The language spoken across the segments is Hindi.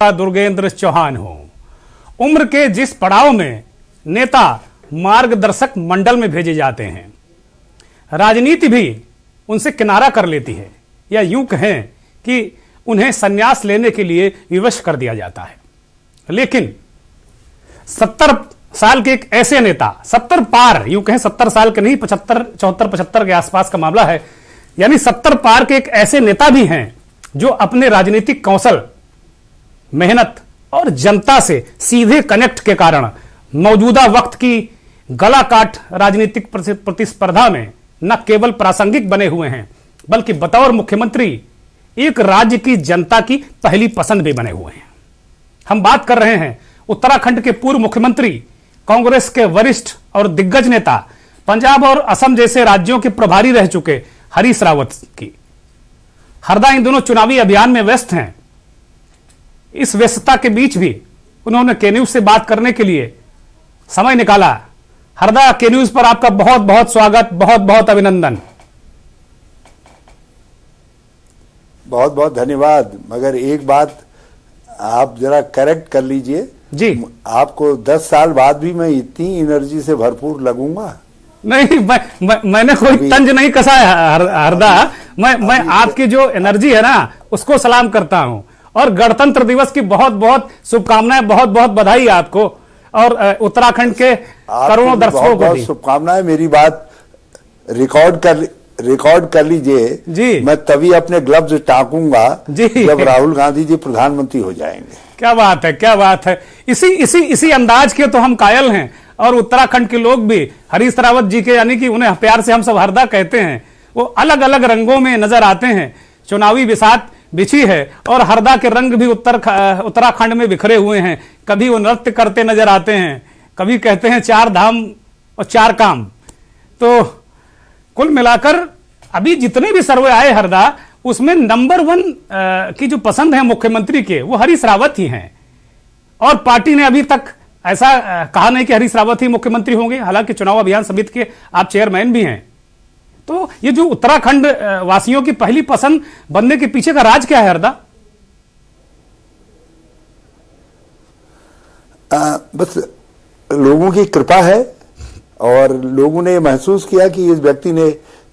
दुर्गेंद्र चौहान हो। उम्र के जिस पड़ाव में नेता मार्गदर्शक मंडल में भेजे जाते हैं, राजनीति भी उनसे किनारा कर लेती है, या यूं कहें कि उन्हें संन्यास लेने के लिए विवश कर दिया जाता है। लेकिन 70 साल के एक ऐसे नेता, 70 पार, यूं कहें 70 साल के नहीं, 75 74 75 के आसपास का मामला है, यानी 70 पार के एक ऐसे नेता भी हैं जो अपने राजनीतिक कौशल, मेहनत और जनता से सीधे कनेक्ट के कारण मौजूदा वक्त की गला काट राजनीतिक प्रतिस्पर्धा में न केवल प्रासंगिक बने हुए हैं, बल्कि बतौर मुख्यमंत्री एक राज्य की जनता की पहली पसंद भी बने हुए हैं। हम बात कर रहे हैं उत्तराखंड के पूर्व मुख्यमंत्री, कांग्रेस के वरिष्ठ और दिग्गज नेता, पंजाब और असम जैसे राज्यों के प्रभारी रह चुके हरीश रावत की। हरदा इन दोनों चुनावी अभियान में व्यस्त हैं। इस व्यस्तता के बीच भी उन्होंने के न्यूज से बात करने के लिए समय निकाला। हरदा के न्यूज पर आपका बहुत बहुत स्वागत, बहुत बहुत अभिनंदन। बहुत बहुत धन्यवाद। मगर एक बात आप जरा करेक्ट कर लीजिए जी, आपको 10 साल बाद भी मैं इतनी एनर्जी से भरपूर लगूंगा? नहीं, मैंने कोई तंज नहीं कसा है हरदा। मैं आपकी जो एनर्जी है ना, उसको सलाम करता हूं, और गणतंत्र दिवस की बहुत बहुत शुभकामनाएं, बहुत बहुत बधाई आपको और उत्तराखंड के करोड़ों दर्शकों को भी शुभकामनाएं। मेरी बात रिकॉर्ड कर लीजिए जी। मैं तभी अपने ग्लव्स टाकूंगा जी जब राहुल गांधी जी प्रधानमंत्री हो जाएंगे। क्या बात है, क्या बात है। इसी अंदाज के तो हम कायल हैं, और उत्तराखंड के लोग भी हरीश रावत जी के, यानी कि उन्हें प्यार से हम सब हरदा कहते हैं, वो अलग अलग रंगों में नजर आते हैं। चुनावी बिसात बिछी है और हरदा के रंग भी उत्तराखंड में बिखरे हुए हैं। कभी वो नृत्य करते नजर आते हैं, कभी कहते हैं 4 धाम और 4 काम। तो कुल मिलाकर अभी जितने भी सर्वे आए हरदा, उसमें नंबर 1 की जो पसंद है मुख्यमंत्री के, वो हरीश रावत ही हैं। और पार्टी ने अभी तक ऐसा कहा नहीं कि हरीश रावत ही मुख्यमंत्री होंगे। हालांकि चुनाव अभियान समिति के आप चेयरमैन भी हैं। तो ये जो उत्तराखंड वासियों की पहली पसंद बनने के पीछे का राज क्या है हरदा? बस लोगों की कृपा है, और लोगों ने महसूस किया कि इस व्यक्ति ने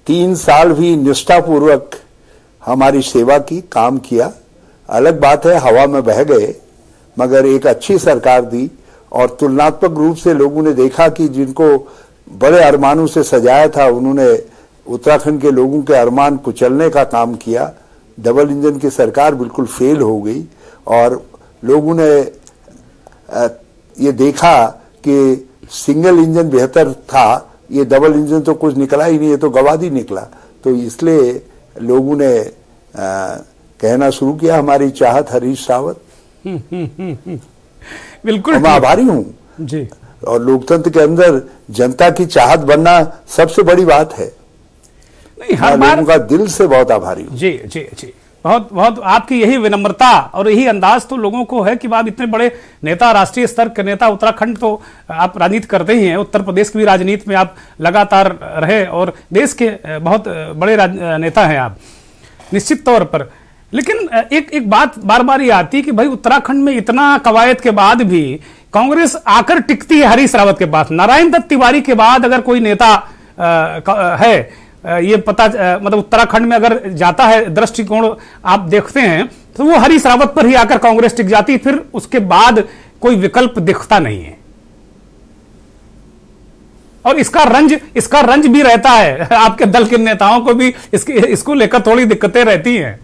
3 साल भी निष्ठापूर्वक हमारी सेवा की, काम किया। अलग बात है हवा में बह गए, मगर एक अच्छी सरकार दी, और तुलनात्मक रूप से लोगों ने देखा कि जिनको बड़े अरमानों से सजाया था, उन्होंने उत्तराखंड के लोगों के अरमान कुचलने का काम किया। डबल इंजन की सरकार बिल्कुल फेल हो गई, और लोगों ने ये देखा कि सिंगल इंजन बेहतर था, ये डबल इंजन तो कुछ निकला ही नहीं, ये तो गवादी निकला। तो इसलिए लोगों ने कहना शुरू किया हमारी चाहत हरीश रावत। बिल्कुल, मैं आभारी हूं जी। और लोकतंत्र के अंदर जनता की चाहत बनना सबसे बड़ी बात है। नहीं, हर बार लोगों का दिल से बहुत आभारी हूं। जी जी जी, बहुत बहुत आपकी यही विनम्रता और यही अंदाज तो लोगों को है कि आप इतने बड़े नेता, राष्ट्रीय स्तर के नेता, उत्तराखंड तो आप राजनीति करते ही हैं, उत्तर प्रदेश की भी राजनीति में आप लगातार रहे, और देश के बहुत बड़े नेता हैं आप निश्चित तौर पर। लेकिन एक बात बार बार ये आती है कि भाई उत्तराखंड में इतना कवायद के बाद भी कांग्रेस आकर टिकती है हरीश रावत के पास। नारायण दत्त तिवारी के बाद अगर कोई नेता है, ये पता मतलब उत्तराखंड में अगर जाता है, दृष्टिकोण आप देखते हैं, तो वो हरीश रावत पर ही आकर कांग्रेस टिक जाती, फिर उसके बाद कोई विकल्प दिखता नहीं है। और इसका रंज भी रहता है, आपके दल के नेताओं को भी इसको लेकर थोड़ी दिक्कतें रहती हैं।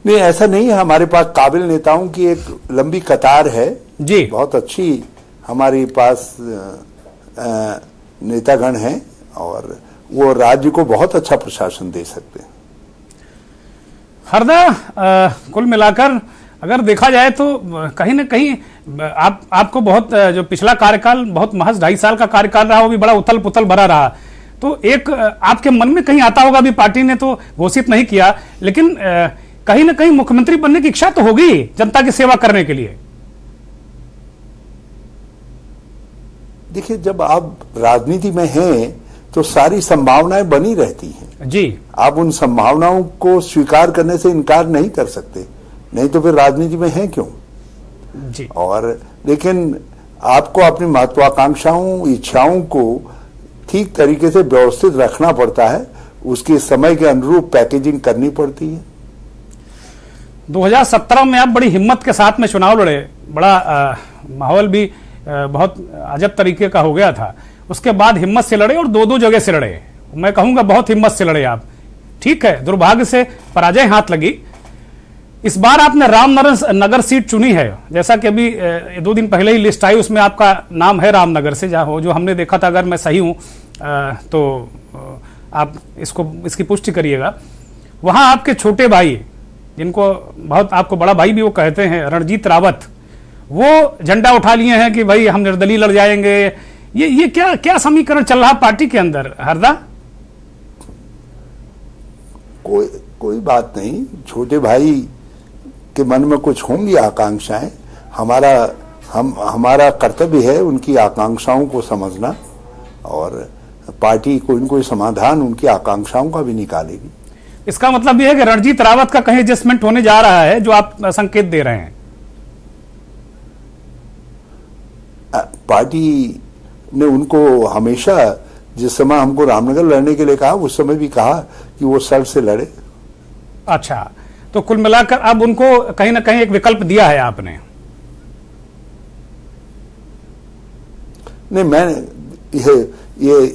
नहीं, ऐसा नहीं है। हमारे पास काबिल नेताओं की एक लंबी कतार है जी। बहुत अच्छी हमारे पास नेतागण हैं, और वो राज्य को बहुत अच्छा प्रशासन दे सकते हैं। हरदा कुल मिलाकर अगर देखा जाए तो कहीं ना कहीं आपको बहुत, जो पिछला कार्यकाल बहुत महज 2.5 साल का कार्यकाल रहा, वो भी बड़ा उथल पुथल भरा रहा। तो एक आपके मन में कहीं आता होगा, भी पार्टी ने तो घोषित नहीं किया, लेकिन कहीं ना कहीं मुख्यमंत्री बनने की इच्छा तो होगी जनता की सेवा करने के लिए। देखिए, जब आप राजनीति में हैं तो सारी संभावनाएं बनी रहती हैं जी। आप उन संभावनाओं को स्वीकार करने से इनकार नहीं कर सकते, नहीं तो फिर राजनीति में हैं क्यों जी। और लेकिन आपको अपनी महत्वाकांक्षाओं इच्छाओं को ठीक तरीके से व्यवस्थित रखना पड़ता है, उसके समय के अनुरूप पैकेजिंग करनी पड़ती है। 2017 में आप बड़ी हिम्मत के साथ में चुनाव लड़े, बड़ा माहौल भी बहुत अजब तरीके का हो गया था। उसके बाद हिम्मत से लड़े और दो जगह से लड़े, मैं कहूंगा बहुत हिम्मत से लड़े आप। ठीक है, दुर्भाग्य से पराजय हाथ लगी। इस बार आपने रामनगर सीट चुनी है, जैसा कि अभी 2 दिन पहले ही लिस्ट आई, उसमें आपका नाम है रामनगर से, जहां हो जो हमने देखा था। अगर मैं सही हूं तो आप इसकी पुष्टि करिएगा। वहां आपके छोटे भाई, जिनको बहुत आपको बड़ा भाई भी वो कहते हैं, रणजीत रावत, वो झंडा उठा लिए हैं कि भाई हम निर्दलीय लड़ जाएंगे। ये क्या समीकरण चल रहा पार्टी के अंदर हरदा? कोई बात नहीं, छोटे भाई के मन में कुछ होंगी आकांक्षाएं। हमारा कर्तव्य है उनकी आकांक्षाओं को समझना, और पार्टी कोई न कोई समाधान उनकी आकांक्षाओं का भी निकालेगी। इसका मतलब यह है कि रणजीत रावत का कहीं एडजस्टमेंट होने जा रहा है, जो आप संकेत दे रहे हैं? पार्टी ने उनको हमेशा, जिस समय हमको रामनगर लड़ने के लिए कहा, उस समय भी कहा कि वो सर से लड़े। अच्छा, तो कुल मिलाकर अब उनको कहीं ना कहीं एक विकल्प दिया है आपने? नहीं, मैंने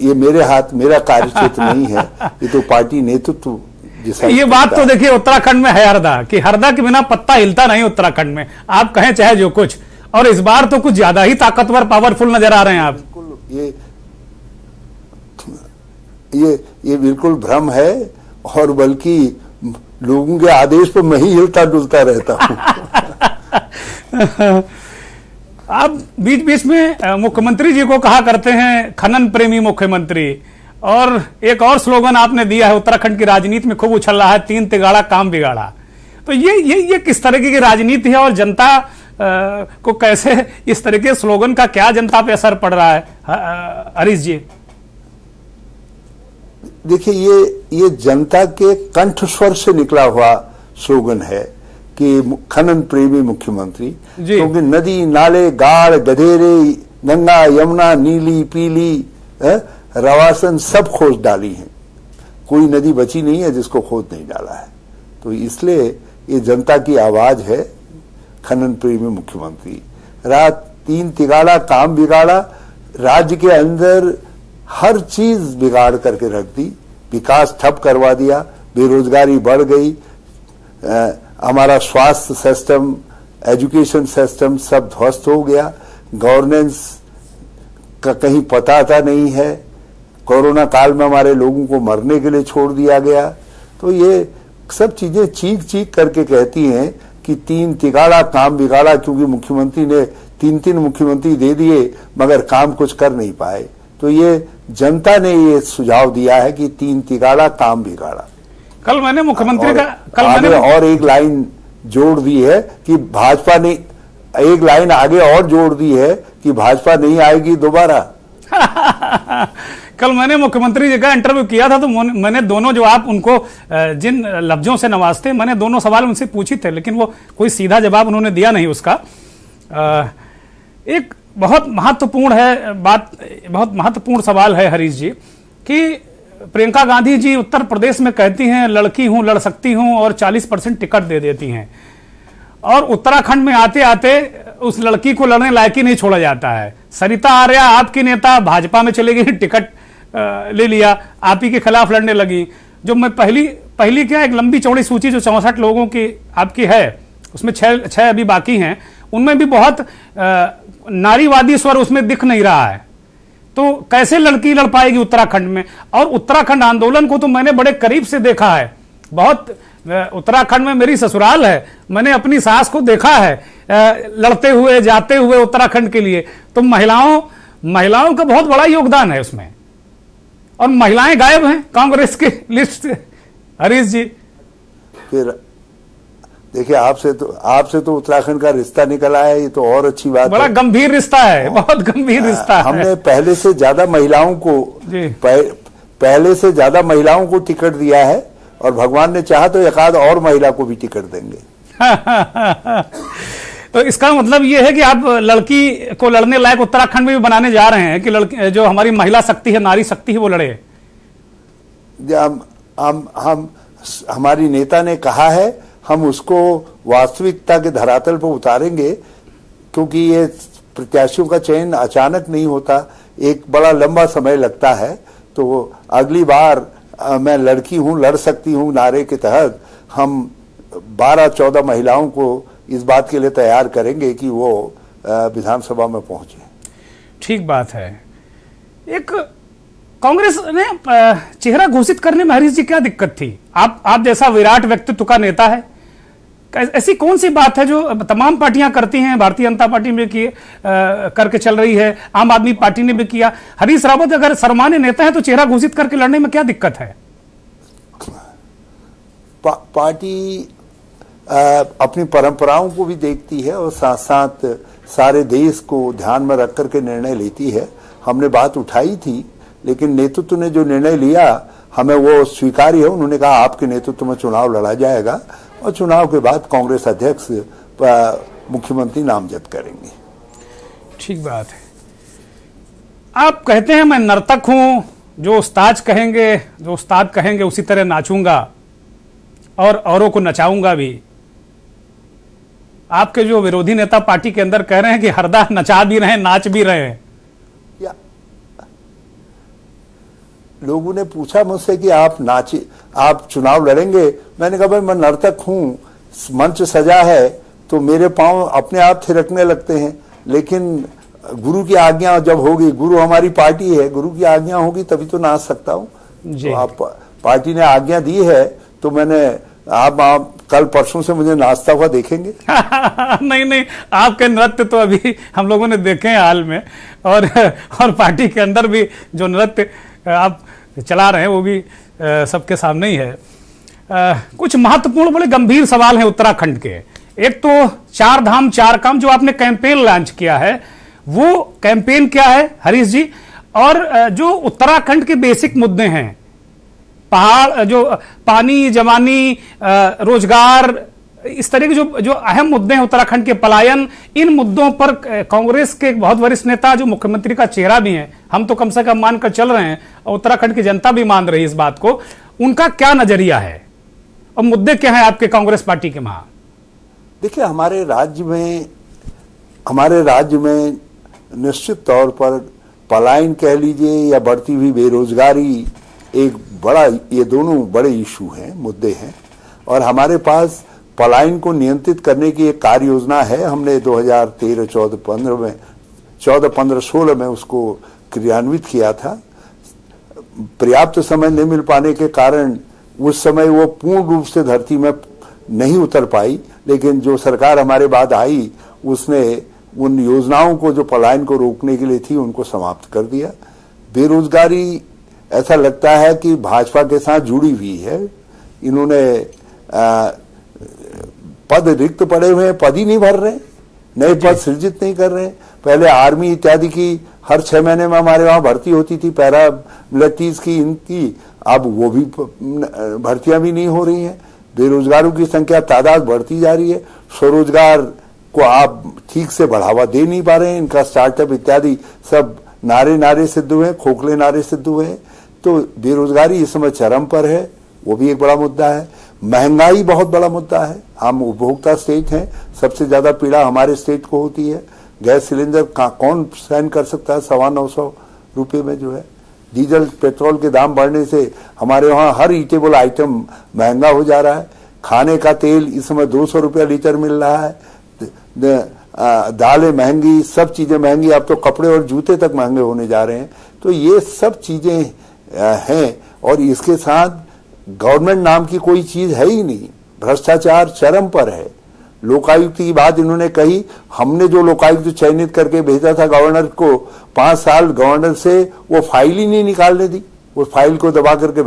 ये मेरे हाथ, मेरा कार्यक्षेत्र नहीं है, ये तो पार्टी नेतृत्व डिसाइड। ये बात तो देखिए उत्तराखंड में है हरदा, कि हरदा के बिना पत्ता हिलता नहीं उत्तराखंड में, आप कहें चाहे जो कुछ। और इस बार तो कुछ ज्यादा ही ताकतवर, पावरफुल नजर आ रहे हैं आप। बिल्कुल, ये बिल्कुल भ्रम है, और बल्कि लोगों के आदेश पर मैं ही हिलता डुलता रहता हूं। आप बीच बीच में मुख्यमंत्री जी को कहा करते हैं खनन प्रेमी मुख्यमंत्री, और एक और स्लोगन आपने दिया है उत्तराखंड की राजनीति में खूब उछल रहा है, 3 तिगाड़ा काम बिगाड़ा। तो ये किस तरीके की राजनीति है, और जनता को कैसे, इस तरह के स्लोगन का क्या जनता पे असर पड़ रहा है हरीश जी? देखिए, ये जनता के कंठस्वर से निकला हुआ स्लोगन है कि खनन प्रेमी मुख्यमंत्री, क्योंकि नदी नाले गाड़ गधेरे, गंगा यमुना नीली पीली रवासन सब खोज डाली हैं, कोई नदी बची नहीं है जिसको खोज नहीं डाला है। तो इसलिए ये जनता की आवाज है, खनन प्रेमी मुख्यमंत्री। रात 3 तिगाड़ा काम बिगाड़ा, राज्य के अंदर हर चीज बिगाड़ करके रख दी, विकास ठप करवा दिया, बेरोजगारी बढ़ गई, हमारा स्वास्थ्य सिस्टम, एजुकेशन सिस्टम सब ध्वस्त हो गया, गवर्नेंस का कहीं पता नहीं है, कोरोना काल में हमारे लोगों को मरने के लिए छोड़ दिया गया। तो ये सब चीजें चीख चीख करके कहती हैं कि 3 तिगाड़ा काम बिगाड़ा, क्योंकि मुख्यमंत्री ने 3 मुख्यमंत्री दे दिए मगर काम कुछ कर नहीं पाए। तो ये जनता ने ये सुझाव दिया है कि 3 तिगाड़ा काम बिगाड़ा। कल मैंने मुख्यमंत्री का और एक लाइन जोड़ दी है कि भाजपा ने, एक लाइन आगे और जोड़ दी है कि भाजपा नहीं आएगी दोबारा। कल मैंने मुख्यमंत्री जी का इंटरव्यू किया था, तो मैंने दोनों, जो आप उनको जिन लफ्जों से नवाजते, मैंने दोनों सवाल उनसे पूछे थे, लेकिन वो कोई सीधा जवाब उन्होंने दिया नहीं उसका। एक बहुत महत्वपूर्ण है बात, बहुत महत्वपूर्ण सवाल है हरीश जी, कि प्रियंका गांधी जी उत्तर प्रदेश में कहती हैं लड़की हूं, लड़ सकती हूं, और 40% टिकट दे देती हैं, और उत्तराखंड में आते आते उस लड़की को लड़ने लायक ही नहीं छोड़ा जाता है। सरिता आर्या आपकी नेता भाजपा में चले गई, टिकट ले लिया, आप ही के खिलाफ लड़ने लगी। जो मैं पहली क्या, एक लंबी चौड़ी सूची जो 64 लोगों की आपकी है, उसमें 6 अभी बाकी हैं, उनमें भी बहुत नारीवादी स्वर उसमें दिख नहीं रहा है। तो कैसे लड़की लड़ पाएगी उत्तराखंड में? और उत्तराखंड आंदोलन को तो मैंने बड़े करीब से देखा है, बहुत, उत्तराखंड में मेरी ससुराल है, मैंने अपनी सास को देखा है लड़ते हुए, जाते हुए उत्तराखंड के लिए। तो महिलाओं का बहुत बड़ा योगदान है उसमें, और महिलाएं गायब हैं कांग्रेस के लिस्ट से हरीश जी। फिर देखिए, आपसे तो उत्तराखंड का रिश्ता निकला है, ये तो और अच्छी बात है। बड़ा गंभीर रिश्ता है, बहुत गंभीर रिश्ता है। हमने पहले से ज्यादा महिलाओं को पहले से ज्यादा महिलाओं को टिकट दिया है और भगवान ने चाहा तो एक आध और महिला को भी टिकट देंगे। तो इसका मतलब ये है कि आप लड़की को लड़ने लायक उत्तराखंड में भी बनाने जा रहे हैं कि लड़की जो हमारी महिला शक्ति है, नारी शक्ति है, वो लड़े। हम हमारी नेता ने कहा है, हम उसको वास्तविकता के धरातल पर उतारेंगे, क्योंकि ये प्रत्याशियों का चयन अचानक नहीं होता, एक बड़ा लंबा समय लगता है। तो अगली बार मैं लड़की हूं, लड़ सकती हूं नारे के तहत हम 12-14 महिलाओं को इस बात के लिए तैयार करेंगे कि वो विधानसभा में पहुंचे। ठीक बात है। एक कांग्रेस ने चेहरा घोषित करने में हरीश जी क्या दिक्कत थी? आप जैसा विराट व्यक्तित्व का नेता है, ऐसी कौन सी बात है जो तमाम पार्टियां करती हैं? भारतीय जनता पार्टी में करके चल रही है, आम आदमी पार्टी ने भी किया। हरीश रावत अगर सर्वमान्य नेता है तो चेहरा घोषित करके लड़ने में क्या दिक्कत है? पार्टी अपनी परंपराओं को भी देखती है और साथ साथ सारे देश को ध्यान में रख करके निर्णय लेती है। हमने बात उठाई थी, लेकिन नेतृत्व ने जो निर्णय लिया हमें वो स्वीकार्य है। उन्होंने कहा आपके नेतृत्व में चुनाव लड़ा जाएगा और चुनाव के बाद कांग्रेस अध्यक्ष मुख्यमंत्री नामजद करेंगे। ठीक बात है। आप कहते हैं मैं नर्तक हूं, जो उस्ताद कहेंगे उसी तरह नाचूंगा और औरों को नचाऊंगा भी। आपके जो विरोधी नेता पार्टी के अंदर कह रहे हैं कि हरदा नचा भी रहे, नाच भी रहे हैं। लोगों ने पूछा मुझसे कि आप चुनाव लड़ेंगे? मैंने कहा भाई मैं नर्तक हूं, मंच सजा है तो मेरे पांव अपने आप थिरकने लगते हैं, लेकिन गुरु की आज्ञा जब होगी, गुरु हमारी पार्टी है, गुरु की आज्ञा होगी तभी तो नाच सकता हूं। तो आप पार्टी ने आज्ञा दी है तो मैंने आप कल परसों से मुझे नाचता हुआ देखेंगे। नहीं, आपके नृत्य तो अभी हम लोगों ने देखे हैं हाल में, और पार्टी के अंदर भी जो नृत्य आप चला रहे हैं वो भी सबके सामने ही है। कुछ महत्वपूर्ण बड़े गंभीर सवाल हैं उत्तराखंड के। एक तो 4 धाम 4 काम जो आपने कैंपेन लॉन्च किया है, वो कैंपेन क्या है हरीश जी? और जो उत्तराखंड के बेसिक मुद्दे हैं, पहाड़, जो पानी, जवानी, रोजगार, इस तरह के जो अहम मुद्दे हैं उत्तराखंड के, पलायन, इन मुद्दों पर कांग्रेस के एक बहुत वरिष्ठ नेता जो मुख्यमंत्री का चेहरा भी हैं, हम तो कम से कम मानकर चल रहे हैं और उत्तराखंड की जनता भी मान रही है इस बात को, उनका क्या नजरिया है और मुद्दे क्या हैं आपके कांग्रेस पार्टी के? वहां देखिए, हमारे राज्य में निश्चित तौर पर पलायन कह लीजिए या बढ़ती हुई बेरोजगारी एक बड़ा, ये दोनों बड़े इशू हैं, मुद्दे हैं। और हमारे पास पलायन को नियंत्रित करने की एक कार्य योजना है। हमने 2013-14-15 में उसको क्रियान्वित किया था। पर्याप्त समय नहीं मिल पाने के कारण उस समय वो पूर्ण रूप से धरती में नहीं उतर पाई, लेकिन जो सरकार हमारे बाद आई उसने उन योजनाओं को जो पलायन को रोकने के लिए थी उनको समाप्त कर दिया। बेरोजगारी ऐसा लगता है कि भाजपा के साथ जुड़ी हुई है। इन्होंने पद रिक्त पड़े हुए हैं, पद ही नहीं भर रहे, नए पद सृजित नहीं कर रहे। पहले आर्मी इत्यादि की हर 6 महीने में हमारे वहां भर्ती होती थी, पैरा मिलिट्रीज की, इनकी अब वो भी भर्तियां भी नहीं हो रही हैं। बेरोजगारों की संख्या, तादाद बढ़ती जा रही है। स्वरोजगार को आप ठीक से बढ़ावा दे नहीं पा रहे हैं। इनका स्टार्टअप इत्यादि सब नारे सिद्ध हुए, खोखले नारे सिद्ध हुए। तो बेरोजगारी इस समय चरम पर है, वो भी एक बड़ा मुद्दा है। महंगाई बहुत बड़ा मुद्दा है। हम उपभोक्ता स्टेट हैं, सबसे ज्यादा पीड़ा हमारे स्टेट को होती है। गैस सिलेंडर कौन सहन कर सकता है 950 रुपये में जो है। डीजल पेट्रोल के दाम बढ़ने से हमारे वहां हर ईटेबल आइटम महंगा हो जा रहा है। खाने का तेल इस समय 200 रुपया लीटर मिल रहा है। दालें महंगी, सब चीजें महंगी, अब तो कपड़े और जूते तक महंगे होने जा रहे हैं। तो ये सब चीजें हैं और इसके साथ गवर्नमेंट नाम की कोई चीज है ही नहीं। भ्रष्टाचार चरम पर है। लोकायुक्त की बात इन्होंने कही, हमने जो लोकायुक्त चयनित करके भेजा था गवर्नर को, 5 साल गवर्नर से वो फाइल ही नहीं निकालने दी। वो फाइल को दबा करके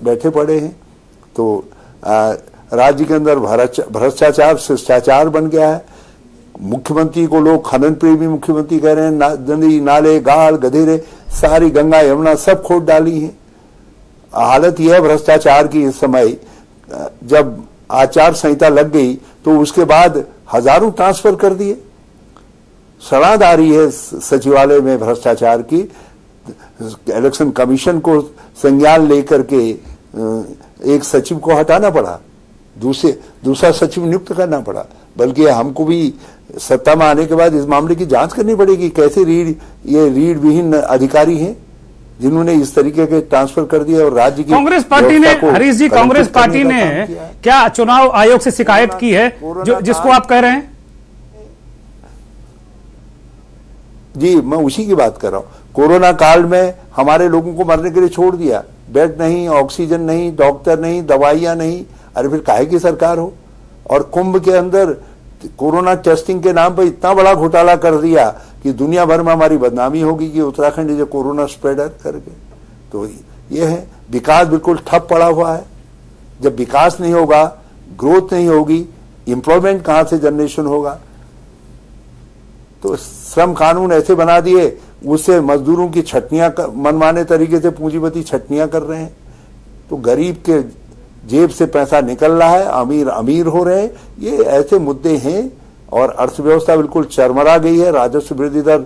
बैठे पड़े हैं। तो राज्य के अंदर भ्रष्टाचार शिष्टाचार बन गया है। मुख्यमंत्री को लोग खनन प्रेमी मुख्यमंत्री कह रहे हैं। नदी नाले गाड़ गधेरे सारी गंगा यमुना सब खोद डाली है। हालत यह है भ्रष्टाचार की इस समय, जब आचार संहिता लग गई तो उसके बाद हजारों ट्रांसफर कर दिए। सड़ाद आ रही है सचिवालय में भ्रष्टाचार की। इलेक्शन कमीशन को संज्ञान लेकर के एक सचिव को हटाना पड़ा, दूसरा सचिव नियुक्त करना पड़ा। बल्कि हमको भी सत्ता में आने के बाद इस मामले की जांच करनी पड़ेगी, कैसे ये रीढ़ विहीन अधिकारी हैं जिन्होंने इस तरीके के ट्रांसफर कर दिया। और राज्य की कांग्रेस पार्टी ने, हरीश जी, कांग्रेस पार्टी ने क्या चुनाव आयोग से शिकायत की है जिसको आप कह रहे हैं? जी, मैं उसी की बात कर रहा हूं। कोरोना काल में हमारे लोगों को मरने के लिए छोड़ दिया, बेड नहीं, ऑक्सीजन नहीं, डॉक्टर नहीं, दवाइयां नहीं। अरे फिर काहे की सरकार हो? और कुंभ के अंदर कोरोना टेस्टिंग के नाम पर इतना बड़ा घोटाला कर दिया कि दुनिया भर में हमारी बदनामी होगी कि उत्तराखंड जो कोरोना स्प्रेडर करके। तो ये है, विकास बिल्कुल ठप पड़ा हुआ है। जब विकास नहीं होगा, ग्रोथ नहीं होगी, एम्प्लॉयमेंट कहां से जनरेशन होगा? तो श्रम कानून ऐसे बना दिए, उससे मजदूरों की छटनियां, मनमाने तरीके से पूंजीपति छटनियां कर रहे हैं। तो गरीब के जेब से पैसा निकल रहा है, अमीर अमीर हो रहे हैं। ये ऐसे मुद्दे हैं। और अर्थव्यवस्था बिल्कुल चरमरा गई है, राजस्व वृद्धि दर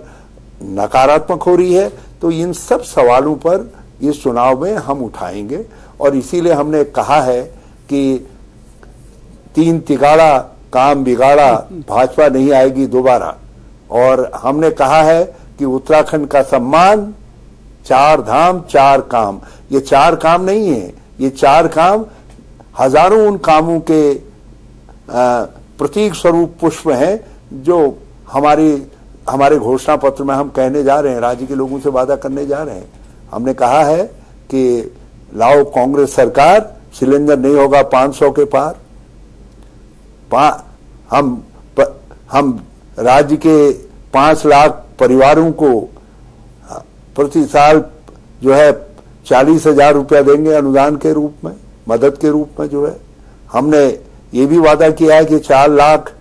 नकारात्मक हो रही है। तो इन सब सवालों पर इस चुनाव में हम उठाएंगे। और इसीलिए हमने कहा है कि 3 तिगाड़ा काम बिगाड़ा, भाजपा नहीं आएगी दोबारा। और हमने कहा है कि उत्तराखंड का सम्मान, 4 धाम 4 काम। ये 4 काम नहीं है, ये 4 काम हजारों उन कामों के प्रतीक स्वरूप पुष्प हैं जो हमारे घोषणा पत्र में हम कहने जा रहे हैं, राज्य के लोगों से वादा करने जा रहे हैं। हमने कहा है कि लाओ कांग्रेस सरकार, सिलेंडर नहीं होगा 500 के पार। हम राज्य के 5 लाख परिवारों को प्रति साल जो है 40,000 रुपया देंगे अनुदान के रूप में, मदद के रूप में। जो है हमने ये भी वादा किया है कि 4 लाख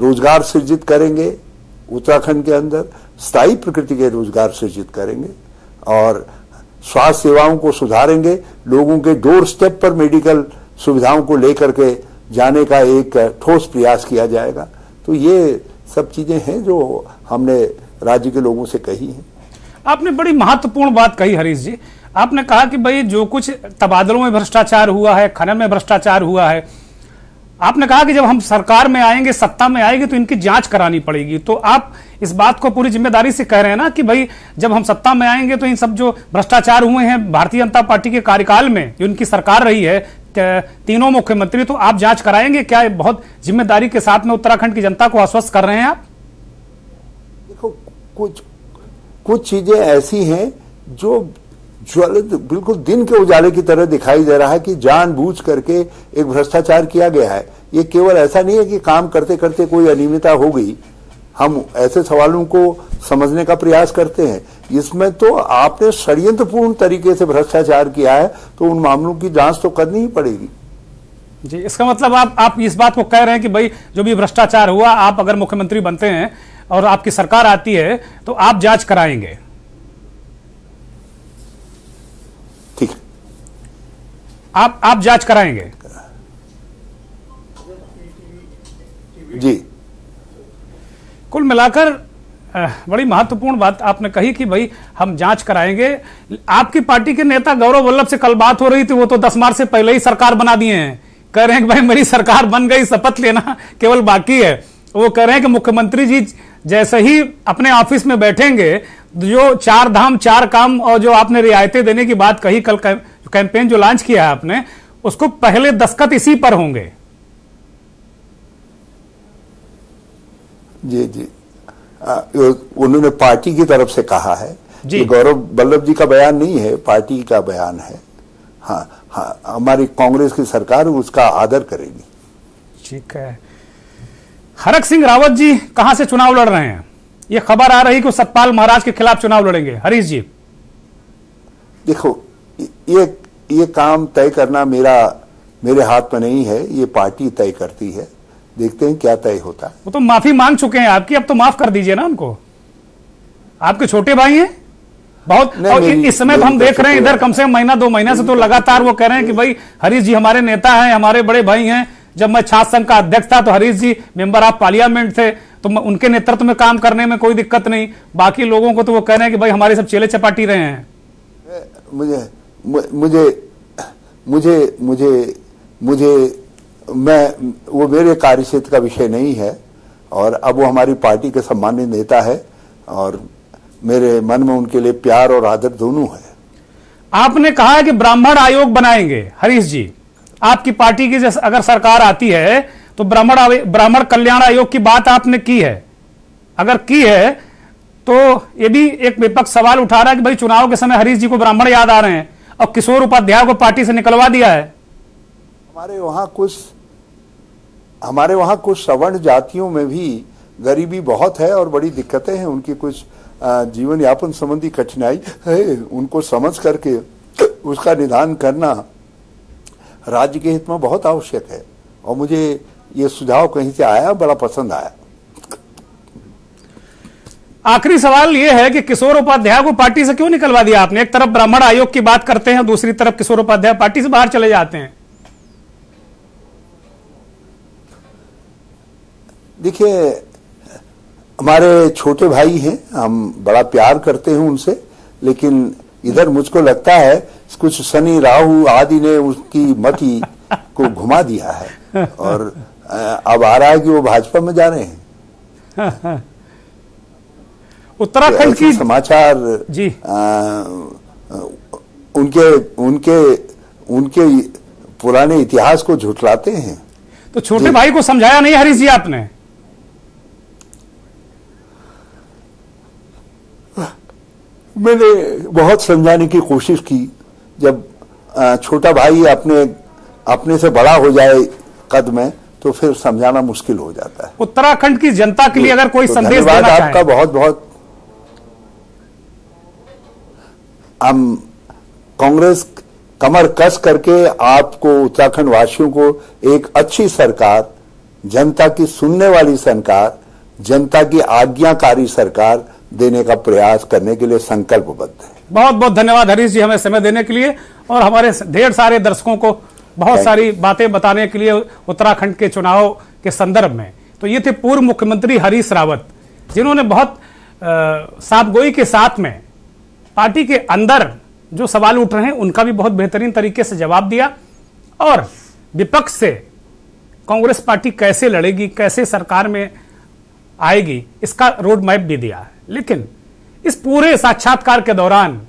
रोजगार सृजित करेंगे उत्तराखंड के अंदर, स्थायी प्रकृति के रोजगार सृजित करेंगे। और स्वास्थ्य सेवाओं को सुधारेंगे, लोगों के डोर स्टेप पर मेडिकल सुविधाओं को लेकर के जाने का एक ठोस प्रयास किया जाएगा। तो ये सब चीजें हैं जो हमने राज्य के लोगों से कही हैं। आपने बड़ी महत्वपूर्ण बात कही हरीश जी। आपने कहा कि भाई जो कुछ तबादलों में भ्रष्टाचार हुआ है, खनन में भ्रष्टाचार हुआ है, आपने कहा कि जब हम सरकार में आएंगे, सत्ता में आएंगे तो इनकी जांच करानी पड़ेगी। तो आप इस बात को पूरी जिम्मेदारी से कह रहे हैं ना कि भाई जब हम सत्ता में आएंगे तो इन सब जो भ्रष्टाचार हुए हैं भारतीय जनता पार्टी के कार्यकाल में, जो इनकी सरकार रही है, तीनों मुख्यमंत्री, तो आप जांच कराएंगे क्या? बहुत जिम्मेदारी के साथ में उत्तराखंड की जनता को आश्वस्त कर रहे हैं आप? देखो, कुछ चीजें ऐसी हैं जो ज्वलित बिल्कुल दिन के उजाले की तरह दिखाई दे रहा है कि जानबूझ करके एक भ्रष्टाचार किया गया है। ये केवल ऐसा नहीं है कि काम करते करते कोई अनियमितता हो गई। हम ऐसे सवालों को समझने का प्रयास करते हैं। इसमें तो आपने षड्यंत्रपूर्ण तरीके से भ्रष्टाचार किया है, तो उन मामलों की जांच तो करनी ही पड़ेगी। जी, इसका मतलब आप इस बात को कह रहे हैं कि भाई जो भी भ्रष्टाचार हुआ, आप अगर मुख्यमंत्री बनते हैं और आपकी सरकार आती है तो आप जांच कराएंगे? ठीक, आप जांच कराएंगे? जी। कुल मिलाकर बड़ी महत्वपूर्ण बात आपने कही कि भाई हम जांच कराएंगे। आपकी पार्टी के नेता गौरव वल्लभ से कल बात हो रही थी, वो तो 10 मार्च से पहले ही सरकार बना दिए हैं। कह रहे हैं कि भाई मेरी सरकार बन गई, शपथ लेना केवल बाकी है। वो कह रहे हैं कि मुख्यमंत्री जी जैसे ही अपने ऑफिस में बैठेंगे, जो 4 धाम 4 काम और जो आपने रियायतें देने की बात कही, कल कैंपेन जो लॉन्च किया है आपने, उसको पहले दस्तखत इसी पर होंगे। जी जी, उन्होंने पार्टी की तरफ से कहा है। जी, गौरव वल्लभ जी का बयान नहीं है, पार्टी का बयान है। हाँ हाँ, हमारी कांग्रेस की सरकार उसका आदर करेगी। ठीक है। हरक सिंह रावत जी कहां से चुनाव लड़ रहे हैं? यह खबर आ रही कि सतपाल महाराज के खिलाफ चुनाव लड़ेंगे। हरीश जी, देखो, ये काम तय करना मेरे हाथ में नहीं है, ये पार्टी तय करती है। देखते हैं क्या तय होता है। वो तो माफी मांग चुके हैं आपकी, अब तो माफ कर दीजिए ना उनको। आपके छोटे भाई हैं, बहुत। और इस समय तो हम देख रहे हैं इधर कम से कम महीना 2 महीने से तो लगातार वो कह रहे हैं कि भाई हरीश जी हमारे नेता हैं, हमारे बड़े भाई हैं। जब मैं छात्र संघ का अध्यक्ष था तो हरीश जी मेंबर ऑफ पार्लियामेंट थे, तो उनके नेतृत्व में काम करने में कोई दिक्कत नहीं। बाकी लोगों को तो वो कह रहे हैं कि भाई हमारे सब चेले चपाटी रहे हैं। वो मेरे कार्य क्षेत्र का विषय नहीं है, और अब वो हमारी पार्टी के सम्मानित नेता है और मेरे मन में उनके लिए प्यार और आदर दोनों है। आपने कहा है कि ब्राह्मण आयोग बनाएंगे। हरीश जी, आपकी पार्टी की जैसे अगर सरकार आती है तो ब्राह्मण कल्याण आयोग की बात आपने की है? अगर की है तो ये भी एक विपक्ष सवाल उठा रहा है कि भाई चुनाव के समय हरीश जी को ब्राह्मण याद आ रहे हैं और किशोर उपाध्याय को पार्टी से निकलवा दिया है। हमारे वहां कुछ सवर्ण जातियों में भी गरीबी बहुत है और बड़ी दिक्कतें हैं, उनकी कुछ जीवन यापन संबंधी कठिनाई है, उनको समझ करके उसका निदान करना राज्य के हित में बहुत आवश्यक है। और मुझे ये सुझाव कहीं से आया, बड़ा पसंद आया। आखिरी सवाल यह है कि किशोर उपाध्याय को पार्टी से क्यों निकलवा दिया आपने? एक तरफ ब्राह्मण आयोग की बात करते हैं, दूसरी तरफ किशोर उपाध्याय पार्टी से बाहर चले जाते हैं। देखिए, हमारे छोटे भाई हैं, हम बड़ा प्यार करते हैं उनसे, लेकिन इधर मुझको लगता है कुछ शनि राहु आदि ने उसकी मति को घुमा दिया है और अब आ रहा है कि वो भाजपा में जा रहे हैं। उत्तराखंड की समाचार जी उनके पुराने इतिहास को झुठलाते हैं। तो छोटे भाई को समझाया नहीं हरीश जी आपने? मैंने बहुत समझाने की कोशिश की। जब छोटा भाई अपने से बड़ा हो जाए कद में तो फिर समझाना मुश्किल हो जाता है। उत्तराखंड की जनता के लिए अगर कोई संदेश देना धन्यवाद चाहे। आपका बहुत बहुत। हम कांग्रेस कमर कस करके आपको उत्तराखंड वासियों को एक अच्छी सरकार, जनता की सुनने वाली सरकार, जनता की आज्ञाकारी सरकार देने का प्रयास करने के लिए संकल्पबद्ध है। बहुत बहुत धन्यवाद हरीश जी हमें समय देने के लिए और हमारे ढेर सारे दर्शकों को बहुत सारी बातें बताने के लिए उत्तराखंड के चुनाव के संदर्भ में। तो ये थे पूर्व मुख्यमंत्री हरीश रावत, जिन्होंने बहुत साफगोई के साथ में पार्टी के अंदर जो सवाल उठ रहे हैं उनका भी बहुत बेहतरीन तरीके से जवाब दिया और विपक्ष से कांग्रेस पार्टी कैसे लड़ेगी, कैसे सरकार में आएगी, इसका रोड मैप भी दिया है। लेकिन इस पूरे साक्षात्कार के दौरान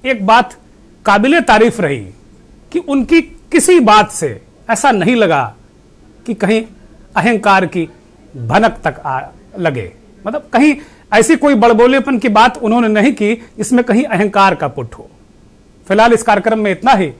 एक बात काबिले तारीफ रही कि उनकी किसी बात से ऐसा नहीं लगा कि कहीं अहंकार की भनक तक लगे। मतलब कहीं ऐसी कोई बड़बोलेपन की बात उन्होंने नहीं की इसमें कहीं अहंकार का पुट हो। फिलहाल इस कार्यक्रम में इतना ही।